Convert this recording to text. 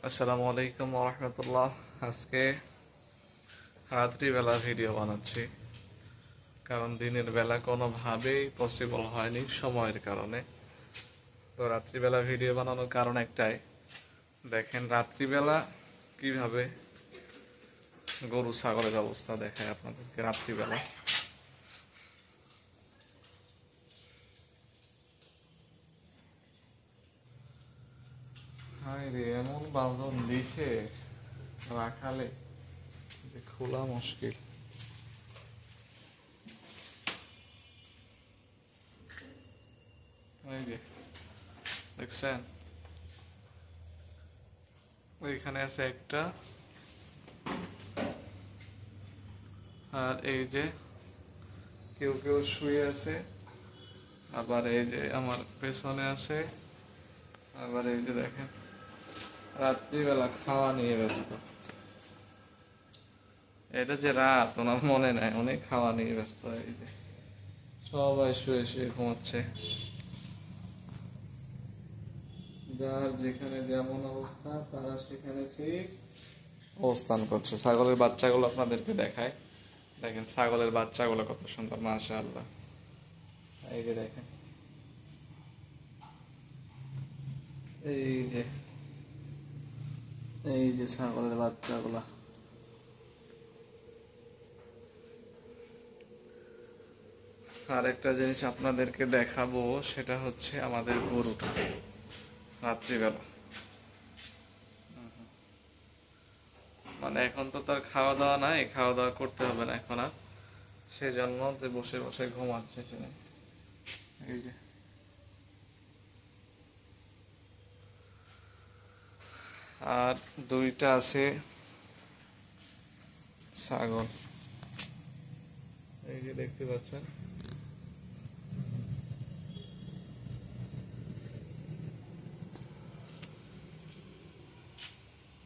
আসসালামু আলাইকুম ওয়া রাহমাতুল্লাহ। আজকে রাত্রিবেলা ভিডিও বানাচ্ছি, কারণ দিনের বেলা কোনোভাবেই পসিবল হয়নি সময়ের কারণে। তো রাত্রিবেলা ভিডিও বানানোর কারণ একটাই, দেখেন রাত্রিবেলা কিভাবে গরু ছাগলের অবস্থা দেখায় আপনাদেরকে। রাত্রিবেলা হায় রে, এমন বাঁধন দিছে রাখালে যে খোলা মুশকিল। এই যে দেখছেন, ওইখানে আছে একটা, আর এই যে কেউ কেউ শুয়ে আছে, আবার এই যে আমার পেছনে আছে, আবার এই যে দেখেন রাত্রিবেলা খাওয়া নিয়ে ব্যস্ত। এটা যে রাত ওনার মনে নাই, অনেক খাওয়া নিয়ে ব্যস্ত। এই যে সবাই শুয়ে শুয়ে ঘুমাচ্ছে, যার যেখানে যেমন অবস্থা তারা সেখানে ঠিক অবস্থান করছে। ছাগলের বাচ্চাগুলো আপনাদেরকে দেখায়, দেখেন ছাগলের বাচ্চাগুলো কত সুন্দর, মাশাআল্লাহ। এই যে দেখেন, এই যে এই যে ছাগলের বাচ্চাগুলা। আর একটা জিনিস আপনাদেরকে দেখাবো, সেটা হচ্ছে আমাদের গরুটা রাত্রিবেলা। মানে এখন তো তার খাওয়া দাওয়া নাই, খাওয়া দাওয়া করতে হবে না এখন আর, সেজন্য যে বসে বসে ঘুমাচ্ছে সে। এই যে আর দুইটা আছে ছাগল, এই যে দেখতে পাচ্ছেন।